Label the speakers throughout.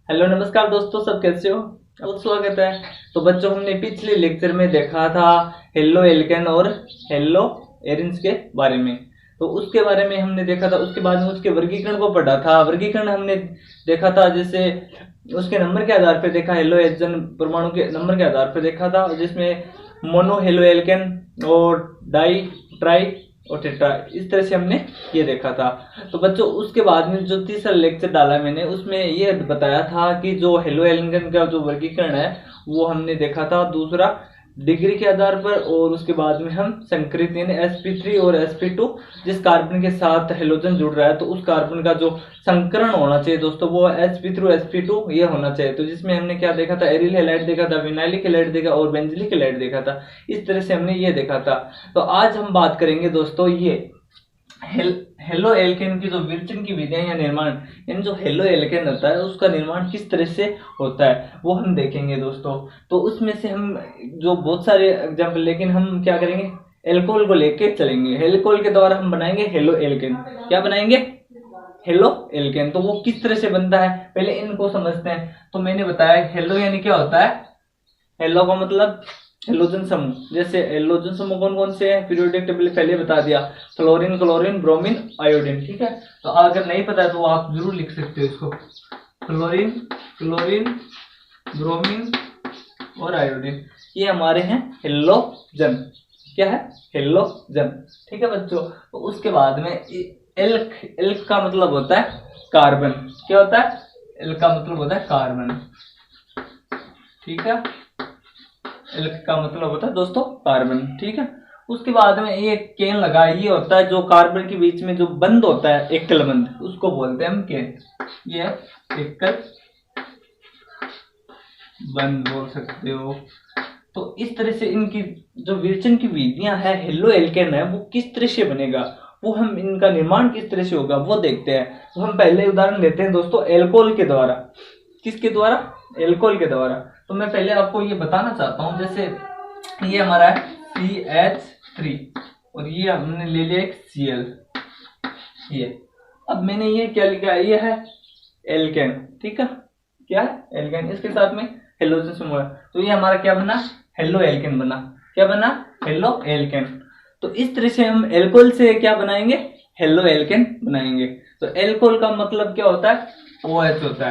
Speaker 1: Hello नमस्कार दोस्तों, सब कैसे हो? बहुत स्वागत है। तो बच्चों, हमने पिछले लेक्चर में देखा था हेलो एल्केन और हेलो एरिन्स के बारे में। तो उसके बारे में हमने देखा था। उसके बाद में उसके वर्गीकरण को पढ़ा था। वर्गीकरण हमने देखा था, जैसे उसके नंबर के आधार पर देखा, हेलो एजन परमाणु के नंबर के आधार पर देखा था, जिसमें मोनो हेलो एल्केन और डाई ट्राई और टेट्रा, इस तरह से हमने ये देखा था। तो बच्चों, उसके बाद में जो तीसरा लेक्चर डाला मैंने, उसमें ये बताया था कि जो हेलो एल्केन का जो वर्गीकरण है वो हमने देखा था दूसरा डिग्री के आधार पर, और उसके बाद में हम संकरित यानी sp3 और sp2 जिस कार्बन के साथ हेलोजन जुड़ रहा है, तो उस कार्बन का जो संकरण होना चाहिए दोस्तों, वो sp3 sp2 ये होना चाहिए। तो जिसमें हमने क्या देखा था, एरिल हैलाइड देखा था, विनाइलिक हैलाइड देखा और बेंजिलिक हैलाइड देखा था। इस तरह से हमने ये देखा था। तो आज हम बात करेंगे दोस्तों ये हेलो एल्केन की जो विरचन की विधियां या निर्माण, यानी जो हेलो एल्केन होता है उसका निर्माण किस तरह से होता है वो हम देखेंगे दोस्तों। तो उसमें से हम जो बहुत सारे एग्जाम्पल, लेकिन हम क्या करेंगे, एल्कोहल को लेके चलेंगे। एल्कोहल के द्वारा हम बनाएंगे हेलो एल्केन। क्या बनाएंगे? Halo alkane. तो वो किस तरह से बनता है, पहले इनको समझते हैं। तो मैंने बताया हेलो यानी क्या होता है, हेलो का मतलब हेलोजन समूह। जैसे हेलोजन समूह कौन कौन से हैं, पीरियोडिक टेबल पहले बता दिया, फ्लोरीन, क्लोरीन, ब्रोमीन, आयोडीन। ठीक है, तो अगर नहीं पता है तो आप जरूर लिख सकते हो इसको, फ्लोरीन, क्लोरीन, ब्रोमीन और आयोडीन, ये हमारे हैं हेलोजन। क्या है? हेलोजन। ठीक है बच्चों। तो उसके बाद में एल्क, एल्क का मतलब होता है कार्बन। क्या होता है? एल्क का मतलब होता है कार्बन। ठीक है, एल्क का मतलब होता है दोस्तों कार्बन। ठीक है, उसके बाद में ये केन लगा, ये होता है जो कार्बन के बीच में जो बंद होता है, एकल बंद, उसको बोलते हैं हम केन। ये एकल बंद बोल सकते हो। तो इस तरह से इनकी जो विरचन की विधियां है, हेलो एल्केन है, वो किस तरह से बनेगा, वो हम इनका निर्माण किस तरह से होगा वो देखते हैं। तो हम पहले उदाहरण लेते हैं दोस्तों एल्कोहल के द्वारा। किसके द्वारा? एल्कोहल के द्वारा। तो मैं पहले आपको ये बताना चाहता हूं, जैसे ये हमारा है CH3 और ये हमने ले लिया एक Cl। ये अब मैंने ये क्या लिखा है, ये है एल्केन। ठीक है, क्या है? एल्केन। इसके साथ में हेलोजन समूह है, तो ये हमारा क्या बना? हेलो एल्केन बना। क्या बना? Halo alkane. तो इस तरह से हम एल्कोहल से क्या बनाएंगे? हेलो एल्केन बनाएंगे। तो एल्कोहल का मतलब क्या होता है? OH होता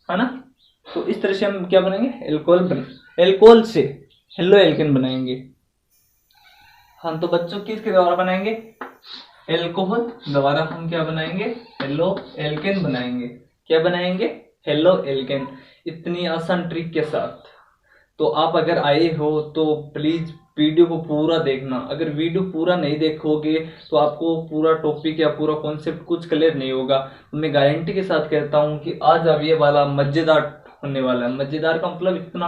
Speaker 1: है ना। तो इस तरह से हम क्या बनाएंगे? एल्कोहल से हेलो एल्केन बनाएंगे। हाँ, तो बच्चों किसके द्वारा बनाएंगे? एल्कोहल द्वारा हम क्या बनाएंगे? हेलो एल्केन बनाएंगे। क्या बनाएंगे? Halo alkane. इतनी आसान ट्रिक के साथ। तो आप अगर आए हो तो प्लीज वीडियो को पूरा देखना। अगर वीडियो पूरा नहीं देखोगे तो आपको पूरा टॉपिक या पूरा कॉन्सेप्ट कुछ क्लियर नहीं होगा। मैं गारंटी के साथ कहता हूँ कि आज अब ये वाला मजेदार होने वाला है। मजेदार का मतलब इतना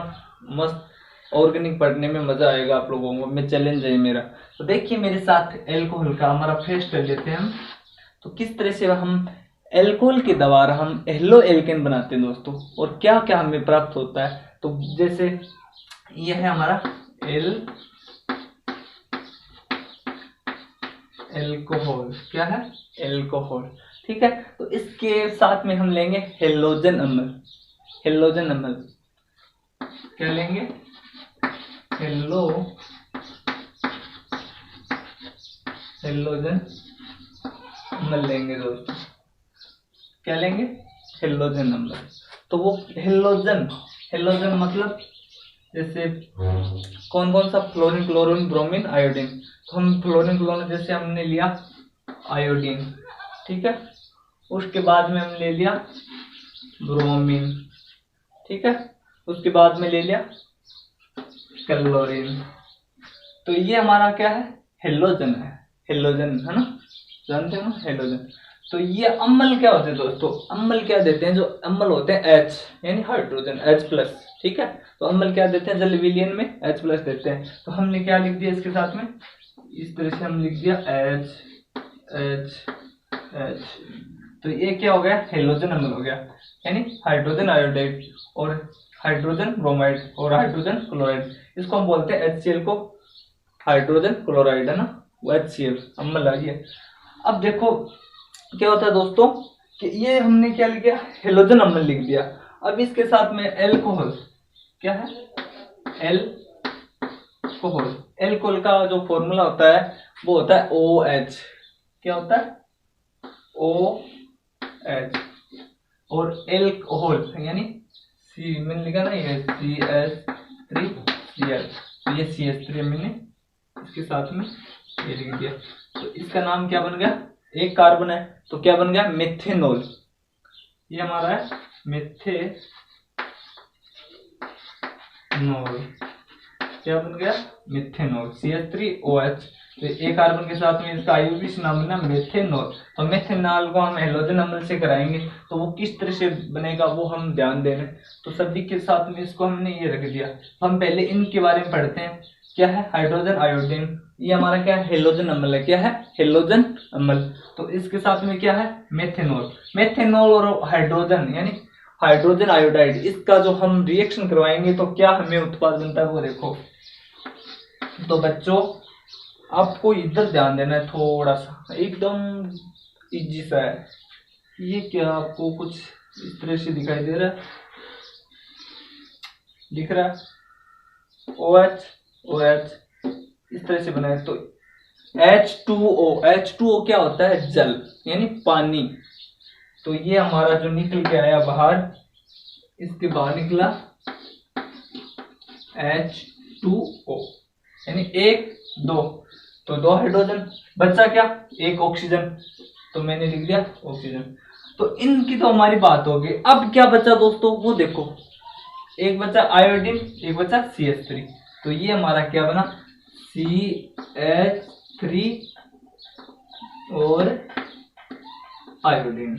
Speaker 1: मस्त, ऑर्गेनिक पढ़ने में मजा आएगा आप लोगों को। मैं चैलेंज है मेरा। तो देखिए मेरे साथ एल्कोहल का हमारा फेस कर लेते हैं हम। तो किस तरह से हम एल्कोहल के द्वारा हम हेलो एल्केन बनाते हैं दोस्तों, और क्या क्या हमें प्राप्त होता है। तो जैसे यह है हमारा एल्कोहल। क्या है? एल्कोहल। ठीक है, तो इसके साथ में हम लेंगे हेलोजन अम्ल। हेलोजन अम्ल क्या लेंगे? हेलोजन अम्ल लेंगे दोस्तों। क्या लेंगे? हेलोजन अम्ल। तो वो हेलोजन, हेलोजन मतलब जैसे कौन कौन सा, फ्लोरीन, क्लोरीन, ब्रोमीन, आयोडीन। तो हम फ्लोरीन, क्लोरीन जैसे हमने लिया आयोडीन। ठीक है, उसके बाद में हम ले लिया ब्रोमीन। ठीक है, उसके बाद में ले लिया क्लोरीन। तो ये हमारा क्या है? हेलोजन है। हेलोजन है ना, जानते हो ना हेलोजन। तो ये अम्ल क्या होते हैं दोस्तों? अम्ल क्या देते हैं? जो अम्ल होते हैं H यानी हाइड्रोजन, H+। ठीक है, तो अम्ल क्या देते हैं? जल विलयन में H+ देते हैं। तो हमने क्या लिख दिया इसके साथ में? इस तरह से हम लिख दिया H। तो ये क्या हो गया? हेलोजन अम्ल हो गया, यानी हाइड्रोजन आयोडाइड और हाइड्रोजन ब्रोमाइड और हाइड्रोजन क्लोराइड। इसको हम बोलते हैं HCl को हाइड्रोजन क्लोराइड, है ना, वो HCl अम्ल आ गया। अब देखो क्या होता है दोस्तों कि ये हमने क्या लिख दिया? हेलोजन अम्ल लिख दिया। अब इसके साथ में एल्कोहल, क्या है, एल्कोहल। एल्कोहल का जो फॉर्मूला होता है वो होता है OH। क्या होता है, OH। और एल्कोहल यानी सी मैंने लिखा ना, ये CH3Cl, तो ये CH3 मैंने इसके साथ में ये लिख दिया। तो इसका नाम क्या बन गया, एक कार्बन है तो क्या बन गया, मेथेनॉल। ये हमारा है मेथेनॉल। क्या बन गया, मेथेनॉल, CH3OH। तो एक कार्बन के साथ में इसका आयोगिक नाम बना मेथेनॉल। तो मेथेनॉल को हम हेलोजन अम्ल से कराएंगे तो वो किस तरह से बनेगा वो हम ध्यान देंगे। तो सभी के साथ में इसको हमने ये रख दिया। हम पहले इनके बारे में पढ़ते हैं। क्या है, हाइड्रोजन आयोडीन। ये हमारा क्या है, हेलोजन अम्ल है। क्या है, हेलोजन अम्ल। तो इसके साथ में क्या है, मेथेनॉल। मेथेनॉल और हाइड्रोजन यानी हाइड्रोजन आयोडाइड, इसका जो हम रिएक्शन करवाएंगे तो क्या हमें उत्पाद बनता है वो देखो। तो बच्चों आपको इधर ध्यान देना है थोड़ा सा, एकदम इजी सा है ये। क्या आपको कुछ इस तरह से दिखाई दे रहा है, दिख रहा है, OH OH इस तरह से बना है। तो H2O, H2O क्या होता है, जल यानी पानी। तो ये हमारा जो निकल के आया बाहर, इसके बाहर निकला H2O यानी 1 2, तो 2 हाइड्रोजन, बचा क्या, 1 ऑक्सीजन। तो मैंने लिख दिया ऑक्सीजन। तो इनकी तो हमारी बात होगी। अब क्या बचा दोस्तों वो देखो, एक बचा आयोडीन, एक बचा CH3। तो ये हमारा क्या बना, CH3 और आयोडीन,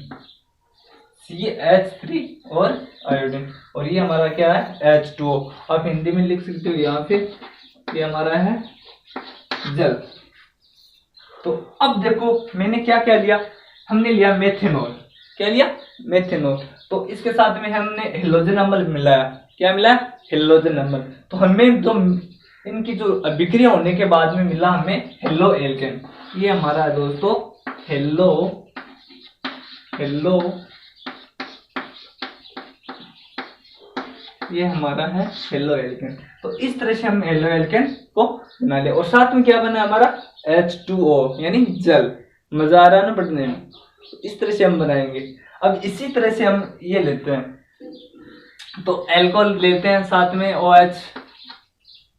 Speaker 1: CH3 और आयोडीन। और ये हमारा क्या है, H2O। आप हिंदी में लिख सकते हो यहाँ पे, ये हमारा है जल। तो अब देखो मैंने क्या क्या लिया, हमने लिया मेथेनॉल। क्या लिया, मेथेनॉल। तो इसके साथ में हमने हेलोजन अम्ल मिलाया। क्या मिला, हेलोजन अम्ल। तो हमें जो इनकी जो अभिक्रिया होने के बाद में मिला हमें हेलो एल्केन। ये हमारा है दोस्तों हेलो ये हमारा है हेलो एल्केन। तो इस तरह से हम हेलो एल्केन को बना लिया। और साथ में क्या बना हमारा, H2O यानी जल। मजा आ रहा है ना पढ़ने में। इस तरह से हम बनाएंगे। अब इसी तरह से हम ये लेते हैं, तो अल्कोहल लेते हैं, साथ में OH,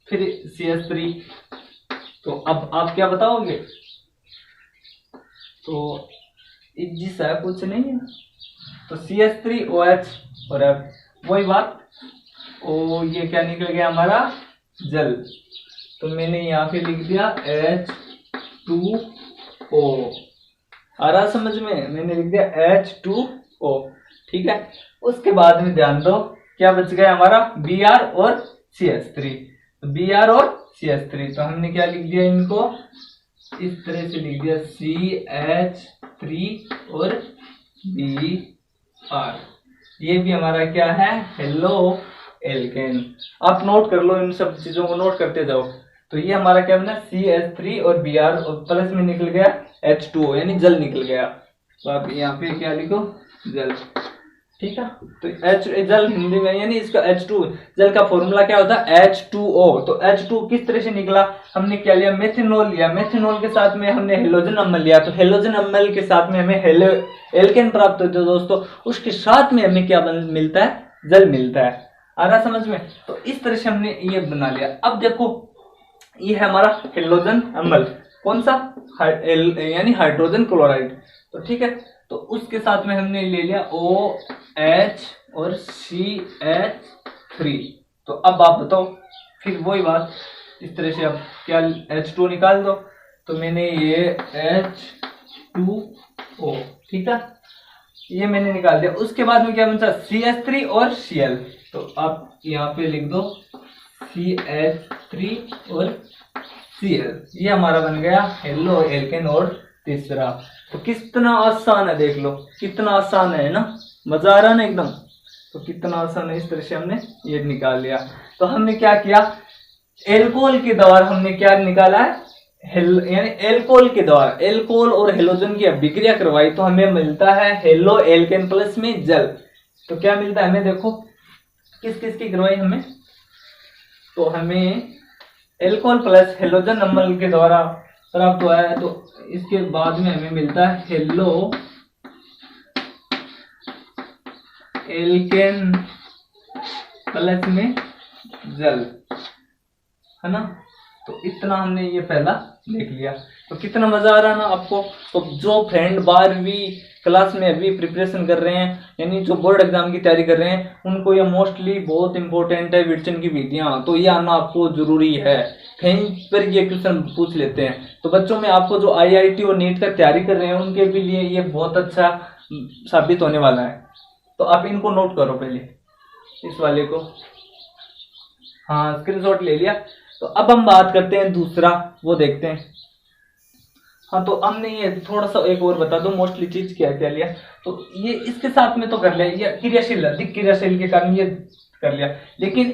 Speaker 1: फिर CH3। तो अब आप क्या बताओगे, तो इजी सा है, कुछ नहीं है। तो CH3OH और अब वही बात, ओ ये क्या निकल गया हमारा, जल। तो मैंने यहाँ पे लिख दिया H2O। आ रहा समझ में, मैंने लिख दिया H2O। ठीक है। उसके बाद में ध्यान दो क्या बच गया हमारा, Br और CH3। तो Br और CH3, तो हमने क्या लिख दिया, इनको इस तरह से लिख दिया CH3 और Br। ये भी हमारा क्या है, हेलो एल्केन। आप नोट कर लो, इन सब चीजों को नोट करते जाओ। तो ये हमारा क्या बना, CH3 और Br और प्लस में निकल गया H2O यानी जल निकल गया। तो आप यहाँ पे क्या लिखो, जल। ठीक है। तो H जल हिंदी में यानी इसका H2 जल का फॉर्मूला क्या होता है, H2O। तो H2 किस तरह से निकला, हमने क्या लिया, मेथेनॉल लिया। मेथेनॉल के साथ में हमने हेलोजन अम्ल लिया। तो हेलोजन अम्ल के साथ में हमें हेलो एल्केन प्राप्त होता है दोस्तों। उसके साथ में हमें क्या मिलता है, जल मिलता है। आ रहा समझ में। तो इस तरह से हमने ये बना लिया। अब देखो ये है हमारा हेलोजन अम्ल, कौन सा, यानी हाइड्रोजन क्लोराइड। तो ठीक है। तो उसके साथ में हमने ले लिया OH और CH3। तो अब आप बताओ, फिर वही बात, इस तरह से अब क्या, H2O निकाल दो। तो मैंने ये H2O, ठीक है, ये मैंने निकाल दिया। उसके बाद में क्या बनता है, CH3 और Cl। तो आप यहाँ पे लिख दो CH3 और Cl। ये हमारा बन गया हेलो एल्केन। और तीसरा, तो कितना आसान है, देख लो कितना आसान है ना, मजा आ रहा है ना एकदम। तो कितना आसान है, इस तरह से हमने ये निकाल लिया। तो हमने क्या किया, एल्कोहल के द्वारा हमने क्या निकाला है, यानी एल्कोहल के द्वारा एल्कोहल और हेलोजन की अभिक्रिया करवाई तो हमें मिलता है हेलो एल्केन प्लस में जल। तो क्या मिलता है हमें, देखो किस किस की करवाई हमें, तो हमें एल्कोहल प्लस हेलोजन अम्ल के द्वारा प्राप्त हुआ है। तो इसके बाद में हमें मिलता है हेलो एल्केन प्लस में जल, है ना। तो इतना हमने ये पहला देख लिया। तो कितना मजा आ रहा ना आपको। तो जो फ्रेंड 12वीं क्लास में अभी प्रिपरेशन कर रहे हैं, यानी जो बोर्ड एग्जाम की तैयारी कर रहे हैं, उनको ये मोस्टली बहुत इंपॉर्टेंट है विर्चन की विधियां, तो ये आना आपको जरूरी है। कहीं पर ये क्वेश्चन पूछ लेते हैं। तो बच्चों में आपको जो IIT और नीट का तैयारी कर रहे हैं उनके भी लिए ये बहुत अच्छा साबित होने वाला है। तो आप इनको नोट करो पहले, इस वाले को, हाँ स्क्रीनशॉट ले लिया। तो अब हम बात करते हैं दूसरा, वो देखते हैं। हाँ तो हमने ये थोड़ा सा एक और बता दो मोस्टली चीज क्या क्या लिया। तो ये इसके साथ में तो कर लिया, ये क्रियाशील अधिक क्रियाशील के कारण ये कर लिया, लेकिन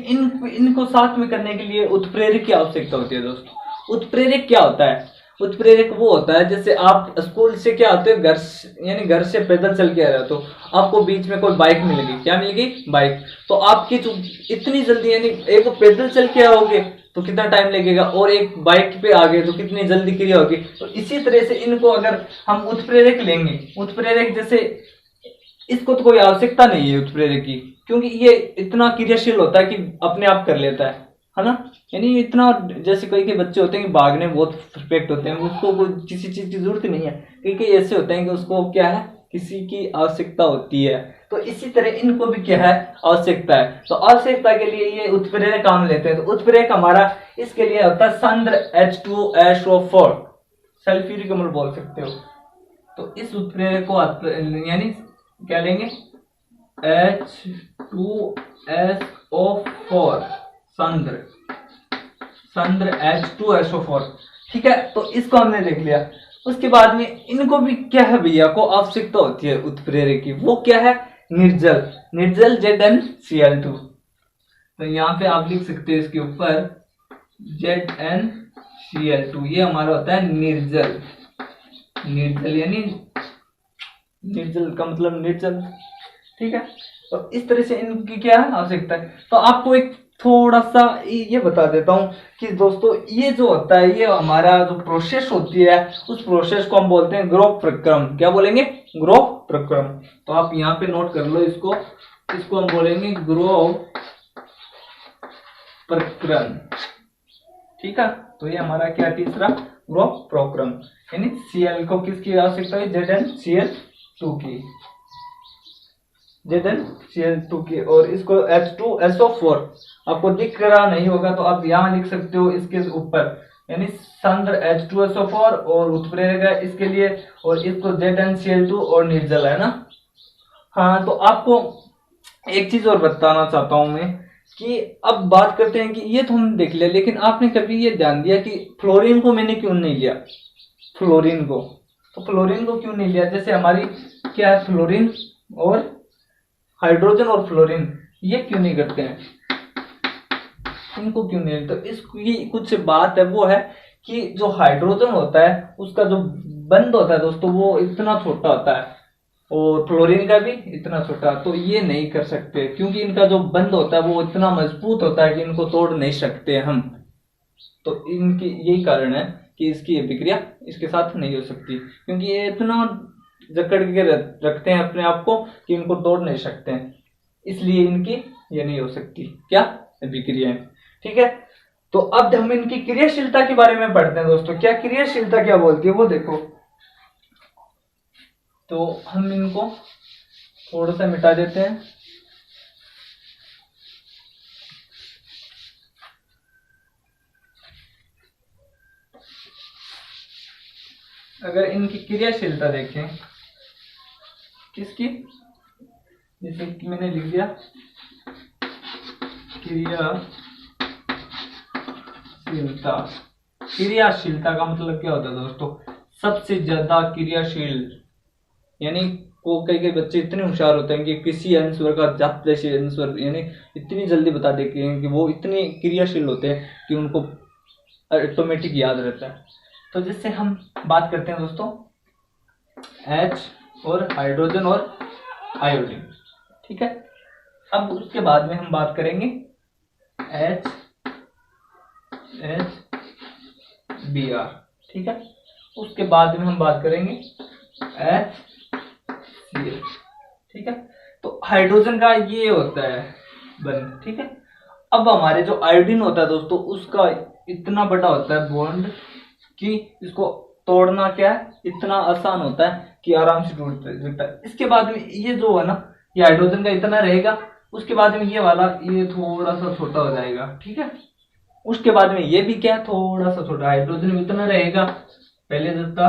Speaker 1: इनको साथ में करने के लिए उत्प्रेरक की आवश्यकता होती है दोस्तों। उत्प्रेरक क्या होता है? उत्प्रेरक वो होता है जैसे आप स्कूल से क्या होते हैं, यानी घर से पैदल चल के आ रहे हो, तो आपको बीच में कोई बाइक मिल गई, क्या मिल गई? बाइक। तो आपकी जो इतनी जल्दी, यानी एक पैदल चल के आओगे तो कितना टाइम लगेगा, और एक बाइक पे आ गए तो कितनी जल्दी क्रिया होगी। तो इसी तरह से इनको अगर हम उत्प्रेरक लेंगे, उत्प्रेरक जैसे इसको तो कोई आवश्यकता नहीं है उत्प्रेरक की, क्योंकि ये इतना क्रियाशील होता है कि अपने आप कर लेता है ना। यानी इतना, जैसे कई के बच्चे होते हैं कि भागने बहुत परफेक्ट होते हैं, उसको कोई किसी चीज की जरूरत नहीं है। कई ऐसे होते हैं कि उसको क्या है, किसी की आवश्यकता होती है। तो इसी तरह इनको भी क्या है, आवश्यकता है। तो आवश्यकता के लिए ये उत्प्रेरक काम लेते हैं। तो उत्प्रेरक हमारा इसके लिए होता है सांद्र H2SO4, सल्फ्यूरिक अम्ल बोल सकते हो। तो इस उत्प्रेरक को यानी क्या लेंगे, H2SO4, सांद्र H2SO4, ठीक है। तो इसको हमने देख लिया। उसके बाद में इनको भी क्या है भैया को आवश्यकता होती है उत्प्रेरक की, वो क्या है, निर्जल, निर्जल ZnCl2। तो यहाँ पे आप लिख सकते हैं इसके ऊपर ZnCl2, ये हमारा होता है निर्जल। निर्जल यानी निर्जल का मतलब निर्जल, ठीक है। तो इस तरह से इनकी क्या है, आवश्यकता है। तो आपको एक थोड़ा सा ये बता देता हूं कि दोस्तों ये जो होता है, ये हमारा जो प्रोसेस होती है, उस प्रोसेस को हम बोलते हैं ग्रोथ प्रक्रम। क्या बोलेंगे? ग्रोथ प्रक्रम। तो आप यहाँ पे नोट कर लो इसको हम बोलेंगे ग्रोथ प्रक्रम, ठीक है। तो ये हमारा क्या, तीसरा ग्रोथ प्रक्रम, यानी Cl को किसकी आवश्यकता है, ZnCl2 की, ZnCl2 की। और इसको H2SO4 आपको दिख रहा नहीं होगा तो आप यहां लिख सकते हो इसके ऊपर, यानी सांद्र H2SO4 और उत्प्रेरक है इसके लिए, और इसको ZnCl2 और निर्जल है ना। हाँ तो आपको एक चीज और बताना चाहता हूं मैं कि अब बात करते हैं कि ये तो हम देख लिया, लेकिन आपने कभी ये ध्यान दिया कि फ्लोरीन को मैंने क्यों नहीं लिया? फ्लोरीन को, तो फ्लोरीन को क्यों नहीं लिया? जैसे हमारी क्या है, फ्लोरीन और हाइड्रोजन और फ्लोरीन ये क्यों नहीं करते हैं, इनको क्यों नहीं? तो इसकी कुछ बात है, वो है कि जो हाइड्रोजन होता है उसका जो बंध होता है दोस्तों, वो इतना छोटा होता है, और फ्लोरीन का भी इतना छोटा। तो ये नहीं कर सकते क्योंकि इनका जो बंध होता है वो इतना मजबूत होता है कि इनको तोड़ नहीं सकते हम। तो इनकी यही कारण है कि इसकी अभिक्रिया इसके साथ नहीं हो सकती, क्योंकि ये इतना जकड़ के रखते हैं अपने आप को कि इनको तोड़ नहीं सकते हैं, इसलिए इनकी ये नहीं हो सकती क्या, अभिक्रिया, ठीक है। तो अब हम इनकी क्रियाशीलता के बारे में पढ़ते हैं दोस्तों। क्या क्रियाशीलता क्या बोलती है वो देखो। तो हम इनको थोड़ा सा मिटा देते हैं। अगर इनकी क्रियाशीलता देखें, किसकी, जैसे कि मैंने लिख दिया क्रियाशीलता। क्रियाशीलता का मतलब क्या होता है दोस्तों, सबसे ज्यादा क्रियाशील, यानी को कई बच्चे इतने होशियार होते हैं कि किसी आंसर का ज्यादा से आंसर यानी इतनी जल्दी बता देते हैं कि वो इतने क्रियाशील होते हैं कि उनको ऑटोमेटिक याद रहता है। तो जिससे हम बात करते हैं दोस्तों H और हाइड्रोजन और आयोडीन, ठीक है। अब उसके बाद में हम बात करेंगे HBr, ठीक है। उसके बाद में हम बात करेंगे HCl, ठीक है। तो हाइड्रोजन का ये होता है बंध, ठीक है। अब हमारे जो आयोडीन होता है दोस्तों, उसका इतना बड़ा होता है बॉन्ड कि इसको तोड़ना क्या है, इतना आसान होता है कि आराम से टूट सकता है। इसके बाद में ये जो है ना, ये हाइड्रोजन का इतना रहेगा, उसके बाद में ये वाला ये थोड़ा सा छोटा हो जाएगा, ठीक है। उसके बाद में ये भी क्या है, थोड़ा सा छोटा, हाइड्रोजन में इतना रहेगा पहले जितना,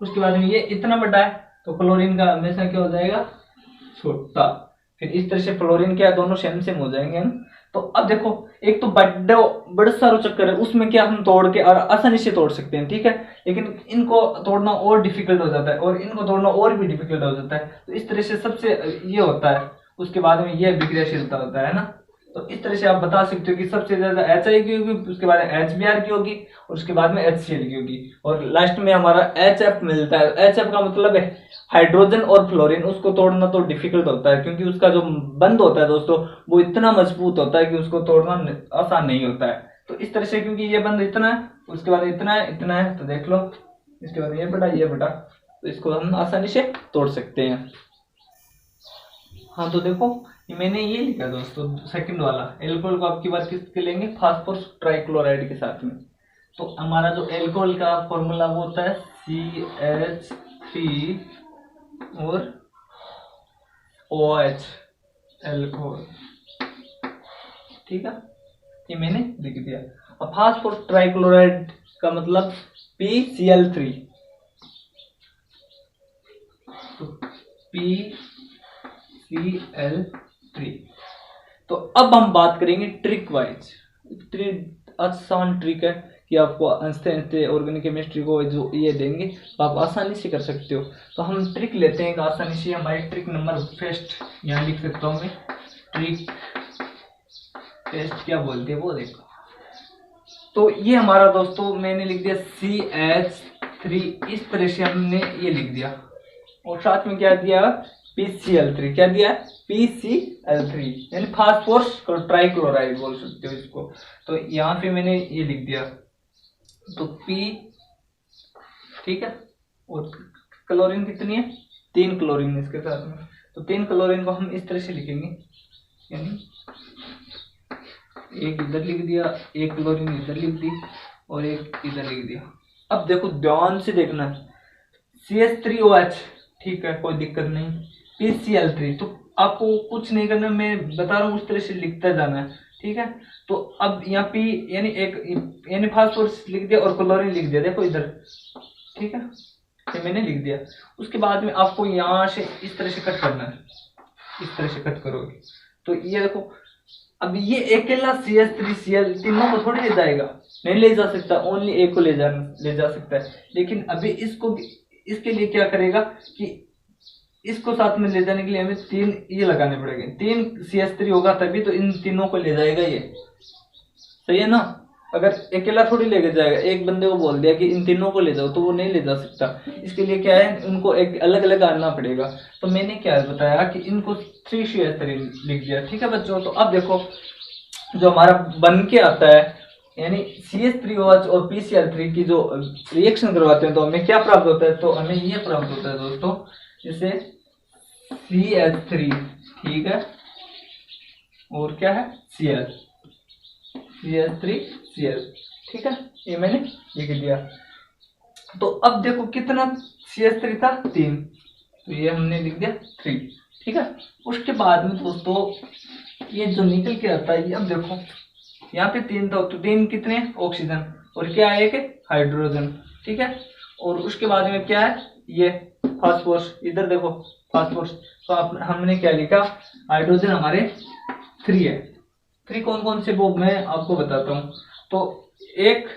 Speaker 1: उसके बाद में ये इतना बड़ा है, तो क्लोरीन का हमेशा क्या हो जाएगा, छोटा। फिर इस तरह से फ्लोरीन क्या, दोनों सेम सेम हो जाएंगे हम। तो अब देखो, एक तो बड़ा सारा चक्कर है, उसमें क्या हम तोड़ के और आसानी से तोड़ सकते हैं, ठीक है। लेकिन इनको तोड़ना और डिफिकल्ट हो जाता है, और इनको तोड़ना और भी डिफिकल्ट हो जाता है। तो इस तरह से सबसे ये होता है। उसके बाद में ये विक्रियाशीलता होता है ना। तो इस तरह से आप बता सकते हो कि सबसे ज्यादा HI की होगी, उसके बाद HBr की होगी, और उसके बाद में HCl की होगी, और लास्ट में हमारा HF मिलता है। HF का मतलब है हाइड्रोजन और फ्लोरीन, उसको तोड़ना तो डिफिकल्ट होता है, क्योंकि उसका जो बंध होता है दोस्तों, वो इतना मजबूत होता है कि उसको तोड़ना आसान नहीं होता है। तो इस तरह से, क्योंकि ये बंध इतना है, उसके बाद इतना है, इतना है, तो देख लो, इसके बाद ये बटा, तो इसको हम आसानी से तोड़ सकते हैं। हाँ, तो देखो, मैंने ये लिखा दोस्तों, सेकंड वाला एल्कोहल को आपकी बार किसके लेंगे, फास्फोरस ट्राइक्लोराइड के साथ में। तो हमारा जो एल्कोहल का फॉर्मूला वो होता है CH3 और OH, एल्कोहल, ठीक है। ये मैंने लिख दिया। अब फास्फोरस ट्राइक्लोराइड का मतलब PCl3, तो PCl3। तो अब हम बात करेंगे ट्रिक वाइज। इतनी आसान ट्रिक है कि आपको हंसते हंसते ऑर्गेनिक केमिस्ट्री को जो ये देंगे तो आप आसानी से कर सकते हो। तो हम ट्रिक लेते हैं आसानी से। हमारी ट्रिक नंबर फर्स्ट यहाँ लिख सकता हूँ मैं, ट्रिक टेस्ट क्या बोलते हैं वो देखो। तो ये हमारा दोस्तों मैंने लिख दिया CH3, इस तरह से हमने ये लिख दिया, और साथ में क्या दिया, PCl3, क्या दिया, PCl3, यानी फास्फोरस ट्राइक्लोराइड बोल सकते हो इसको। तो यहाँ पे मैंने ये लिख दिया, तो P, ठीक है। और क्लोरीन कितनी है, 3 क्लोरीन इसके साथ में, तो 3 क्लोरीन को हम इस तरह से लिखेंगे, यानी एक इधर लिख दिया, एक क्लोरीन इधर लिख दी, और एक इधर लिख दिया। अब देखो ध्यान से देखना, CH3OH, ठीक है, कोई दिक्कत नहीं। PCl3, तो आपको कुछ नहीं करना, मैं बता रहा हूँ उस तरह से लिखता जाना है, ठीक है। तो अब यहाँ P यानी फास्फोरस लिख दिया और क्लोरीन लिख दिया, देखो इधर, ठीक है, ये मैंने लिख दिया। उसके बाद में आपको यहाँ से इस तरह से कट करना है, इस तरह से कट करोगे तो ये देखो, अब ये अकेला CH3Cl तीनों को थोड़ी ले जाएगा, नहीं ले जा सकता, ओनली एक को ले जा सकता है। लेकिन अभी इसके लिए क्या करेगा कि इसको साथ में ले जाने के लिए हमें 3 ये लगाने पड़ेंगे, 3 CH3 होगा तभी तो इन तीनों को ले जाएगा ये, सही है ना। अगर अकेला थोड़ी लेके जाएगा, एक बंदे को बोल दिया कि इन तीनों को ले जाओ तो वो नहीं ले जा सकता। इसके लिए क्या है, उनको एक अलग अलग आना पड़ेगा। तो मैंने क्या बताया कि इनको 3CH3 लिख दिया, ठीक है बच्चों। तो अब देखो जो हमारा बन के आता है, यानी CH3OH और PCl3 की जो रिएक्शन करवाते हैं तो हमें क्या प्राप्त होता है, तो हमें ये प्राप्त होता है दोस्तों, जैसे CH3, ठीक है, और क्या है CH3Cl, ठीक है, ये मैंने लिख दिया। तो अब देखो कितना CH3 था, 3, तो ये हमने लिख दिया 3, ठीक है। उसके बाद में दोस्तों ये जो निकल के आता है, अब देखो यहाँ पे 3 था, तो 3 कितने, ऑक्सीजन, और क्या है, एक हाइड्रोजन, ठीक है। और उसके बाद में क्या है, ये फास्फोरस, इधर देखो फास्फोरस। तो हमने क्या लिखा, हाइड्रोजन हमारे 3 है। 3 कौन कौन से, वो मैं आपको बताता हूँ। तो एक,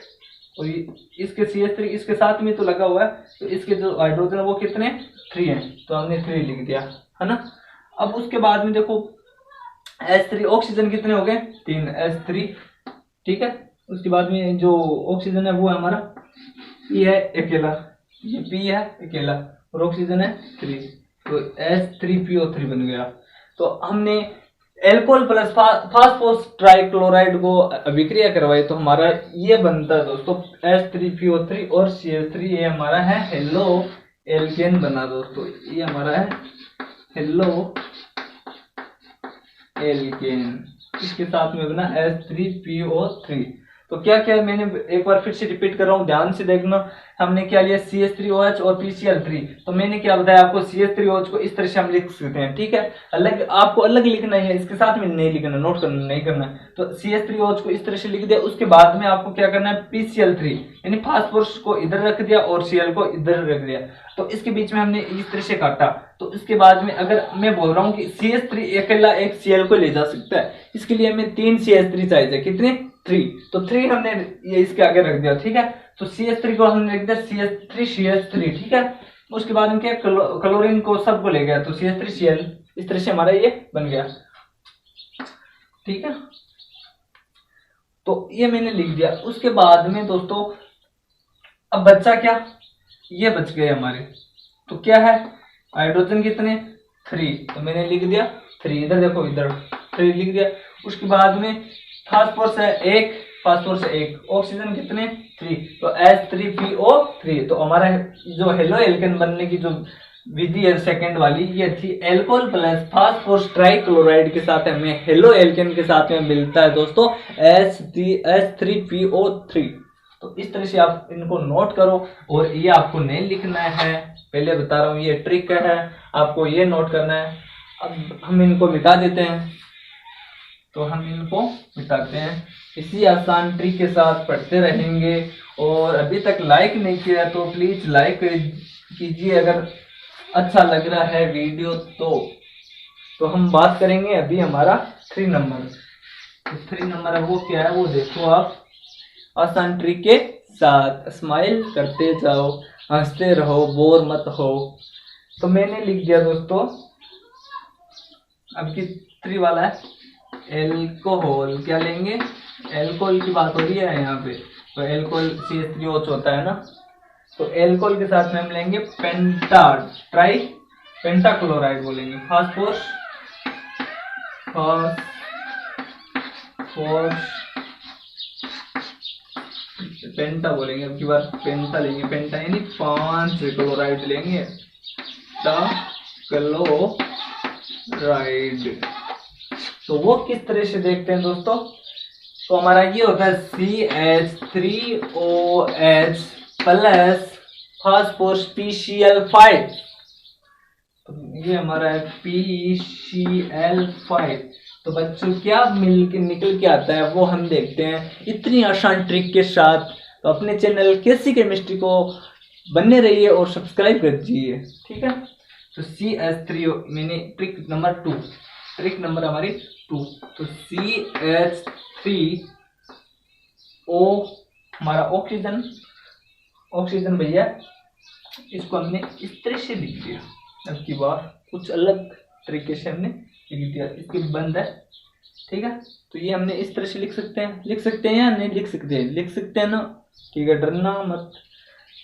Speaker 1: और इसके CH3 इसके साथ में तो लगा हुआ है, तो इसके जो हाइड्रोजन वो कितने, 3 है, तो हमने 3 लिख दिया, है ना। अब उसके बाद में देखो H3, ऑक्सीजन कितने हो गए, 3, H3, ठीक है। उसके बाद में जो ऑक्सीजन है वो है हमारा P है अकेला, ये P है अकेला, और ऑक्सीजन है 3, तो H3PO3 बन गया। तो हमने एल्कोहल प्लस फास्फोरस ट्राइक्लोराइड को अभिक्रिया करवाई तो हमारा ये बनता है दोस्तों H3PO3 और CH3, ये हमारा है हेलो एल्केन बना दोस्तों, ये हमारा है हेलो एल्केन, इसके साथ में बना H3PO3। तो क्या क्या मैंने एक बार फिर से रिपीट कर रहा हूँ, ध्यान से देखना। हमने क्या लिया CH3OH और PCl3। तो मैंने क्या बताया आपको, CH3OH को इस तरह से हम लिख सकते हैं, ठीक है। अलग आपको अलग लिखना है, इसके साथ में नहीं लिखना, नोट करना नहीं करना। तो CH3OH को इस तरह से लिख दिया। उसके बाद में आपको क्या करना है, PCl3 यानी फास्फोरस को इधर रख दिया और Cl को इधर रख दिया। तो इसके बीच में हमने इस तरह से काटा। तो इसके बाद में अगर मैं बोल रहा हूँ कि CH3 अकेला एक Cl को ले जा सकता है, इसके लिए हमें 3 CH3 चाहिए। कितने? 3। तो 3 हमने ये इसके आगे रख दिया, ठीक है। तो CH3 को हमने लिख दिया CH3, ठीक है। उसके बाद में क्या, क्लोरीन को सबको ले गया तो CH3Cl, इस तरह से हमारा ये बन गया, ठीक है। तो ये मैंने लिख दिया। उसके बाद में दोस्तों अब बच्चा क्या, ये बच गए हमारे। तो क्या है, हाइड्रोजन कितने? 3। तो मैंने लिख दिया 3, इधर देखो, इधर 3 लिख दिया। उसके बाद में फास्फोरस है 1, फास्फोरस 1, ऑक्सीजन कितने? 3। तो H3PO3। तो हमारा जो हेलो एल्केन बनने की जो विधि है सेकंड वाली, ये थी एल्कोहल प्लस फास्फोरस ट्राइक्लोराइड के साथ हमें हेलो एल्केन के साथ में मिलता है दोस्तों H3PO3। तो इस तरह से आप इनको नोट करो, और ये आपको नहीं लिखना है, पहले बता रहा हूँ, ये ट्रिक है, आपको ये नोट करना है। अब हम इनको मिटा देते हैं। तो हम इनको मिटाते हैं, इसी आसान ट्रिक के साथ पढ़ते रहेंगे। और अभी तक लाइक नहीं किया तो प्लीज लाइक कीजिए अगर अच्छा लग रहा है वीडियो तो हम बात करेंगे अभी हमारा 3 नंबर। तो 3 नंबर है वो क्या है, वो देखो आप, आसान ट्रिक के साथ स्माइल करते जाओ, हंसते रहो, बोर मत हो। तो मैंने लिख दिया दोस्तों, अब की 3 वाला है एल्कोहल, क्या लेंगे, एल्कोहल की बात हो रही है यहाँ पे। तो एल्कोहल CH3OH होता है ना, तो एल्कोहल के साथ में हम लेंगे पेंटाक्लोराइड बोलेंगे, फास्फोरस पेंटा बोलेंगे, अब की बार पेंटा लेंगे, पेंटा यानी 5 क्लोराइड लेंगे, क्लोराइड। तो वो किस तरह से देखते हैं दोस्तों, तो हमारा ये होता है CH3OH प्लस फास्फोरस PCl5। तो ये हमारा है PCl5। तो बच्चों क्या मिलके निकल के आता है वो हम देखते हैं इतनी आसान ट्रिक के साथ। तो अपने चैनल केसी केमिस्ट्री को बने रहिए और सब्सक्राइब कर दीजिए, ठीक है। तो CH3 मैंने ट्रिक नंबर 2, ट्रिक नंबर हमारी 2। तो CH3O हमारा ऑक्सीजन भैया, इसको हमने इस तरह से लिख दिया। अब की बार कुछ अलग तरीके से हमने लिख दिया, इसके बंद है, ठीक है। तो ये हमने इस तरह से लिख सकते हैं या नहीं लिख सकते हैं ना, ठीक है, डरना मत।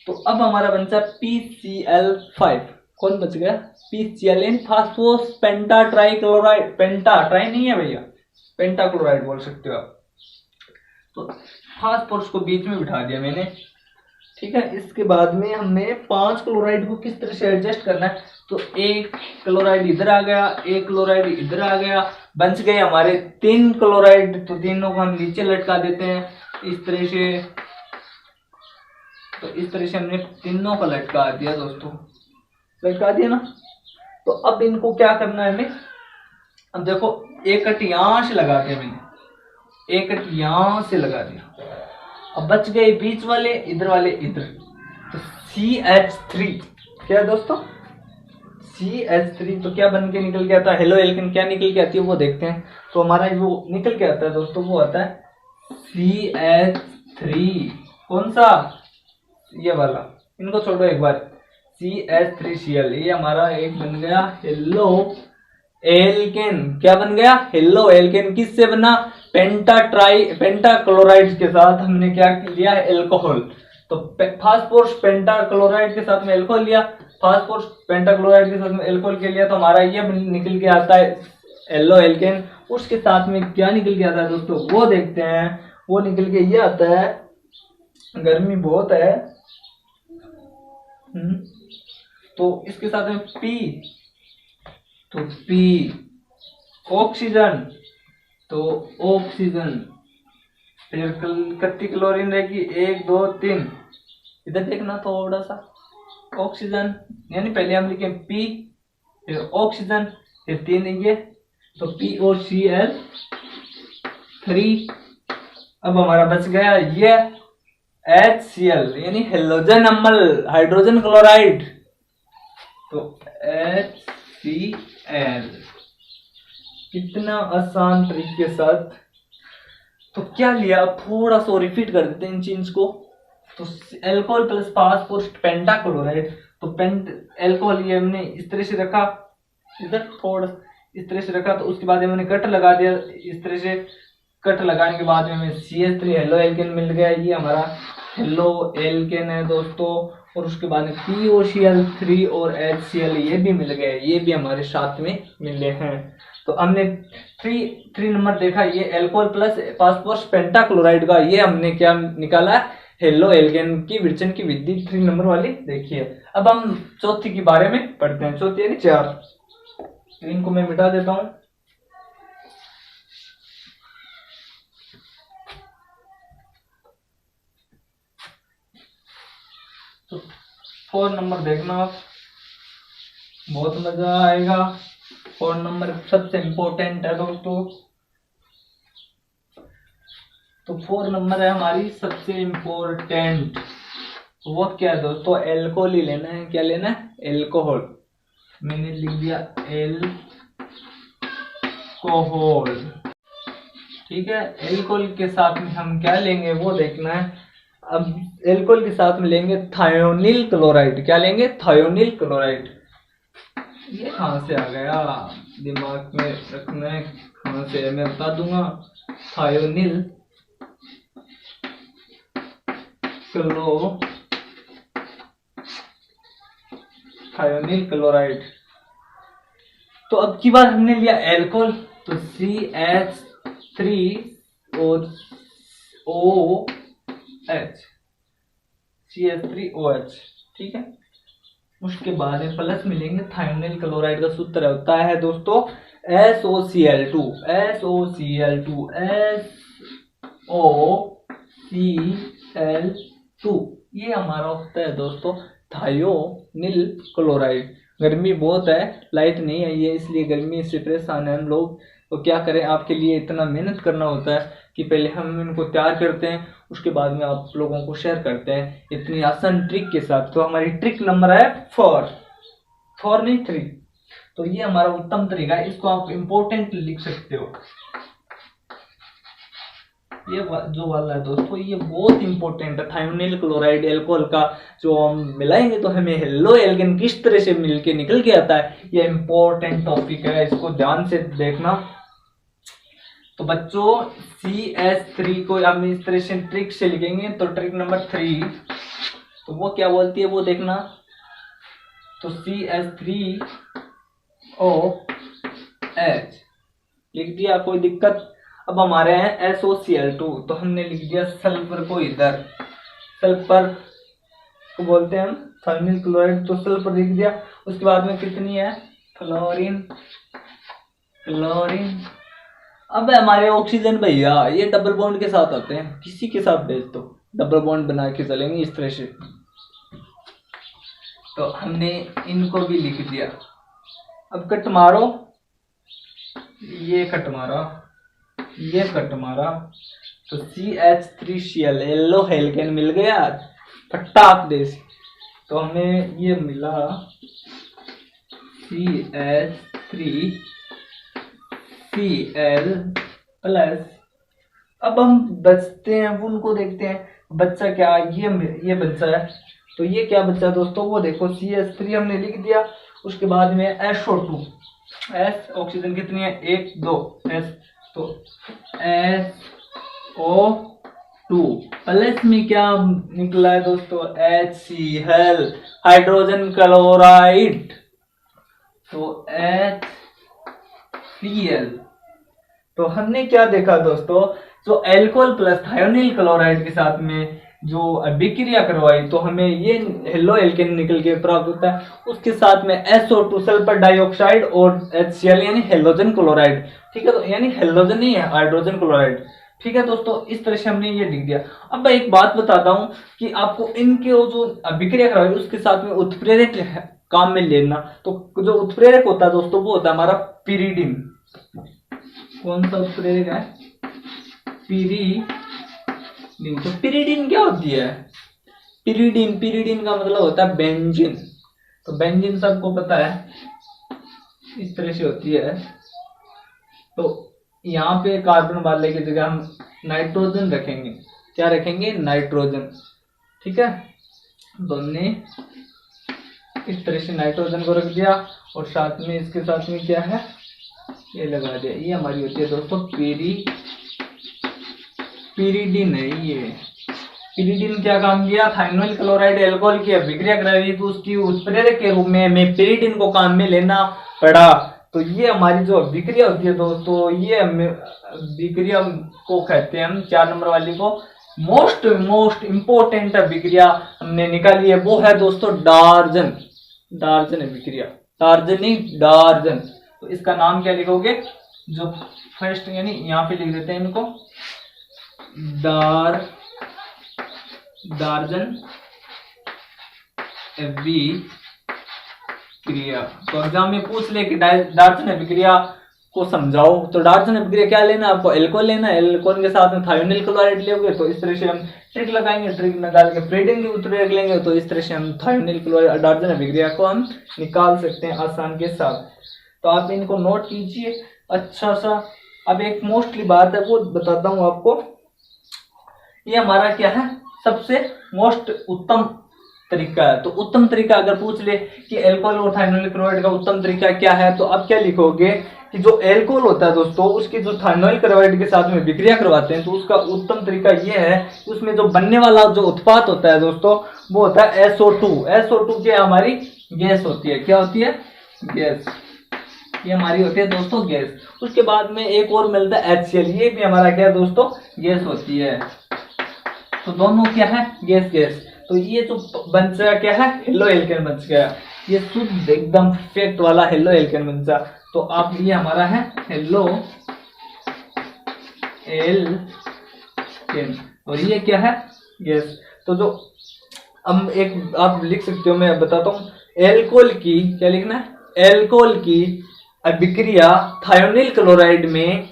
Speaker 1: तो अब हमारा बनता है PCl5। कौन बच गया, PCl फास्फोरस पेंटा ट्राइक्लोराइड, पेंटा ट्राई नहीं है भैया, पेंटाक्लोराइड बोल सकते हो आप। तो फास्फोरस को बीच में बिठा दिया मैंने, ठीक है। इसके बाद में हमें 5 क्लोराइड को किस तरह से एडजस्ट करना है, तो 1 क्लोराइड इधर आ गया, 1 क्लोराइड इधर आ गया, बच गए हमारे 3 क्लोराइड। तो तीनों को हम नीचे लटका देते हैं इस तरह से। तो इस तरह से हमने तीनों को लटका दिया दोस्तों, लटका दिया ना। तो अब इनको क्या करना है हमें, अब देखो एक कट यहां से लगा दिया मैंने, एक कट यहां से लगा दिया, अब बच गए बीच वाले, इधर वाले इधर। तो CH3 क्या है दोस्तों, CH3 तो क्या बन के निकल के आता है, हेलो एल्केन क्या निकल के आती है वो देखते हैं। तो हमारा जो निकल के आता है दोस्तों वो आता है CH3, कौन सा, ये वाला, इनको छोड़ो एक बार, CH3Cl, ये हमारा एक बन गया हेलो एल्केन। क्या बन गया, हेलो एल्केन। किससे बना, पेंटाक्लोराइड के साथ हमने क्या लिया, एल्कोहल। तो फास्फोरस पेंटाक्लोराइड के साथ में एल्कोहल लिया, फास्फोरस पेंटाक्लोराइड के साथ में एल्कोहल के लिया तो हमारा ये निकल के आता है येलो एल्केन। उसके साथ में क्या निकल के आता है दोस्तों वो देखते हैं। वो निकल के ये आता है, गर्मी बहुत है तो इसके साथ में पी, तो पी ऑक्सीजन, तो ऑक्सीजन, फिर कितनी क्लोरीन रहेगी 1 2 3, इधर देखना थोड़ा सा, ऑक्सीजन यानी पहले हम लिखे पी फिर ऑक्सीजन फिर 3 ये तो POCl3। अब हमारा बच गया ये HCl यानी हेलोजन अम्ल हाइड्रोजन क्लोराइड, तो HCl। कितना आसान तरीके के साथ। तो क्या लिया, अब थोड़ा सा रिपीट कर देते हैं इन चीज को। तो एल्कोहल प्लस फास्फोरस पेंटाक्लोराइड, तो एल्कोहल ये हमने इस तरह से रखा, इधर थोड़ा इस तरह से रखा, तो उसके बाद हमने कट लगा दिया इस तरह से। कट लगाने के बाद में हमें CH3 हेलो एल्केन मिल गया, ये हमारा हेलो एल्केन है दोस्तों। और उसके बाद में POCl3 और HCl ये भी मिल गए, ये भी हमारे साथ में मिले हैं। तो हमने 3 नंबर देखा, ये एल्कोहल प्लस फास्फोरस पेंटाक्लोराइड का ये हमने क्या निकाला, हेलो एल्केन की विरचन की विधि 3 नंबर वाली देखिए। अब हम चौथी के बारे में पढ़ते हैं, चौथी यानी 4। तो इनको मैं मिटा देता हूं। तो 4 नंबर देखना आप, बहुत मजा आएगा। 4 नंबर सबसे इंपॉर्टेंट है दोस्तों। तो 4 नंबर है हमारी सबसे इंपॉर्टेंट। वो क्या है दोस्तों, एल्कोहल ही लेना है। क्या लेना है, एल्कोहल। मैंने लिख दिया एल्कोहल, ठीक है। एल्कोहल के साथ में हम क्या लेंगे वो देखना है। अब एल्कोहल के साथ में लेंगे थायोनिल क्लोराइड। क्या लेंगे, थायोनिल क्लोराइड। ये कहां से आ गया, दिमाग में रखना है कहां से, मैं बता दूंगा। Thionyl chloride. तो अब की बार हमने लिया एल्कोहल, तो CH3 और OH, CH3OH, ठीक है। उसके बाद में प्लस मिलेंगे थायोनिल क्लोराइड का सूत्र होता है दोस्तों SOCl2, ये हमारा होता है दोस्तों थायोनिल क्लोराइड। गर्मी बहुत है, लाइट नहीं आई है, इसलिए गर्मी से परेशान है हम लोग। तो क्या करें, आपके लिए इतना मेहनत करना होता है कि पहले हम इनको तैयार करते हैं, उसके बाद में आप लोगों को शेयर करते हैं इतनी आसान ट्रिक के साथ। तो हमारी ट्रिक नंबर है 4 नहीं 3। तो ये हमारा उत्तम तरीका है, इसको आप इम्पोर्टेंट लिख सकते हो। ये जो वाला है दोस्तों ये बहुत इंपॉर्टेंट है। थायोनिल क्लोराइड एल्कोहल का जो हम मिलाएंगे तो हमें हेलो एल्केन किस तरह से मिलके निकल के आता है, ये इंपॉर्टेंट टॉपिक है, इसको ध्यान से देखना। तो बच्चों CH3 को हम इस तरह से ट्रिक से लिखेंगे। तो ट्रिक नंबर 3 तो वो क्या बोलती है वो देखना। तो CH3OH लिख दिया, कोई दिक्कत। अब हमारे हैं SOCl2, तो हमने लिख दिया सल्फर को इधर, सल्फर को बोलते हैं हम थायोनिल क्लोराइड, तो सल्फर लिख दिया। उसके बाद में कितनी है, क्लोरीन। अब हमारे ऑक्सीजन भैया ये डबल बॉन्ड के साथ आते हैं, किसी के साथ भेज दो, डबल बॉन्ड बना के चलेंगे इस तरह से। तो हमने इनको भी लिख दिया। अब कट मारो, ये कट मारा, ये कट मारा, तो CH3Cl येलो एल्केन मिल गया फटाक दे से। तो हमें ये मिला CH3Cl प्लस। अब हम बचते हैं उनको देखते हैं, बच्चा क्या, ये बच्चा है। तो ये क्या बच्चा दोस्तों वो देखो, CH3 हमने लिख दिया। उसके बाद में SO2, S ऑक्सीजन कितनी है 1 2 S, तो SO 2 प्लस में क्या निकला है दोस्तों, HCl हाइड्रोजन क्लोराइड, तो HCl। तो हमने क्या देखा दोस्तों, जो अल्कोहल प्लस थायोनिल क्लोराइड के साथ में जो अभिक्रिया करवाई तो हमें ये हेलो एल्केन निकल के प्राप्त होता है। उसके साथ में SO2 सल्फर डाइऑक्साइड और HCl यानी हेलोजन क्लोराइड, ठीक है। तो यानी हेलोजन नहीं है, हाइड्रोजन क्लोराइड, ठीक है दोस्तों। इस तरह से हमने ये लिख दिया। अब मैं एक बात बताता हूँ कि आपको इनके जो अभिक्रिया करवाई उसके साथ में उत्प्रेरक काम में लेना। तो जो उत्प्रेरक होता है दोस्तों वो होता है हमारा पिरिडिन। कौन सा उत्प्रेरक है, पिरिडिन। तो पिरिडिन क्या होती है, पिरिडिन का मतलब होता है बेंजीन। तो बेंजीन सबको पता है, इस तरह से होती है। तो यहाँ पे कार्बन वाले की जगह हम नाइट्रोजन रखेंगे। क्या रखेंगे, नाइट्रोजन, ठीक है। तो हमने इस तरह से नाइट्रोजन को रख दिया और साथ में इसके साथ में क्या है, ये लगा दिया। ये हमारी होती है दोस्तों पिरिडिन है। ये पिरिडिन क्या काम किया, थाइनोइल क्लोराइड अल्कोहल की अभिक्रिया कराई तो उसकी उत्प्रेरक के रूप में हमें पिरिडिन को काम में लेना पड़ा। तो ये हमारी जो अभिक्रिया होती है दोस्तों, ये अभिक्रिया को कहते हैं हम 4 नंबर वाली को मोस्ट इंपोर्टेंट अभिक्रिया हमने निकाली है, वो है दोस्तों डार्जन अभिक्रिया। टार्जन नहीं, डार्जन। तो इसका नाम क्या लिखोगे, जो फर्स्ट यानी यहाँ पे लिख देते हैं इनको, डार्जन अभिक्रिया। तो एग्जाम में पूछ ले कि डार्जन अभिक्रिया को समझाओ, तो डार्जन अभिक्रिया क्या लेना, आपको एल्कोहल लेना है। एल्कोहल के साथ में थायोनिल क्लोराइड लेंगे। तो इस तरह से हम ट्रिक लगाएंगे, ट्रिक निकाल के पिरिडिन की उत्प्रेरक लेंगे। तो इस तरह से हम थायोनिल क्लोराइड डार्जन अभिक्रिया को हम निकाल सकते हैं आसान के साथ। तो आप इनको नोट कीजिए अच्छा सा। अब एक मोस्टली बात है वो बताता हूँ आपको। ये हमारा क्या है, सबसे मोस्ट उत्तम तरीका है। तो उत्तम तरीका अगर पूछ ले कि अल्कोहल और थाइनोइल क्लोराइड का उत्तम तरीका क्या है, तो आप क्या लिखोगे कि जो अल्कोहल होता है दोस्तों उसकी जो थाइनोइल क्लोराइड के साथ में विक्रिया करवाते हैं तो उसका उत्तम तरीका ये है कि उसमें जो बनने वाला जो उत्पाद होता है दोस्तों वो होता है SO2। SO2 क्या हमारी गैस होती है, क्या होती है, गैस। ये हमारी होती है दोस्तों गैस। उसके बाद में एक और मिलता है HCl, ये भी हमारा क्या है दोस्तों, गैस होती है। तो दोनों क्या है, गैस। तो ये जो बन गया क्या है, हेलो एल्केन बन गया। ये शुद्ध एकदम परफेक्ट वाला हेलो एल्केन बन गया। तो आप ये हमारा है हेलो एल्केन और ये क्या है, गैस। तो जो हम एक आप लिख सकते हो, मैं बताता हूँ। एल्कोहल की क्या लिखना है, एल्कोहल की अभिक्रिया थायोनिल क्लोराइड में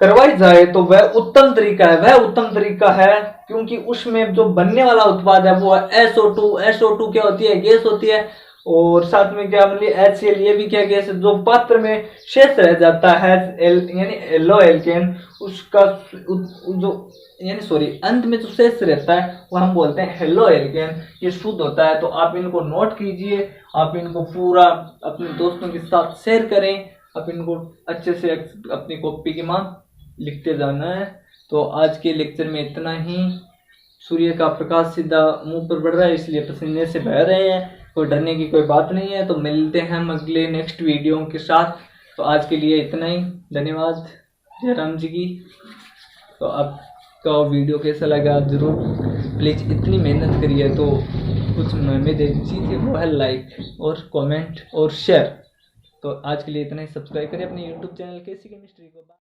Speaker 1: करवाई जाए तो वह उत्तम तरीका है क्योंकि उसमें जो बनने वाला उत्पाद है वो है SO2 क्या होती है, गैस होती है। और साथ में क्या मतलब HCl, ये भी क्या गैस है। जो पात्र में शेष रह जाता है यानी एलो एल्केन, उसका जो यानी अंत में जो शेष रहता है वो हम बोलते हैं हेलो एल्केन। ये शुद्ध होता है। तो आप इनको नोट कीजिए, आप इनको पूरा अपने दोस्तों के साथ शेयर करें, आप इनको अच्छे से अपनी कॉपी की मांग लिखते जाना है। तो आज के लेक्चर में इतना ही। सूर्य का प्रकाश सीधा मुंह पर पड़ रहा है इसलिए पसीने से बह रहे हैं, कोई डरने की कोई बात नहीं है। तो मिलते हैं हम अगले नेक्स्ट वीडियो के साथ। तो आज के लिए इतना ही, धन्यवाद जय राम जी की। तो आपका वीडियो कैसा लगा जरूर प्लीज़ इतनी मेहनत करिए तो कुछ हमें दे दीजिए, वो है लाइक और कमेंट और शेयर। तो आज के लिए इतना ही, सब्सक्राइब करें अपने यूट्यूब चैनल केसी केमिस्ट्री को।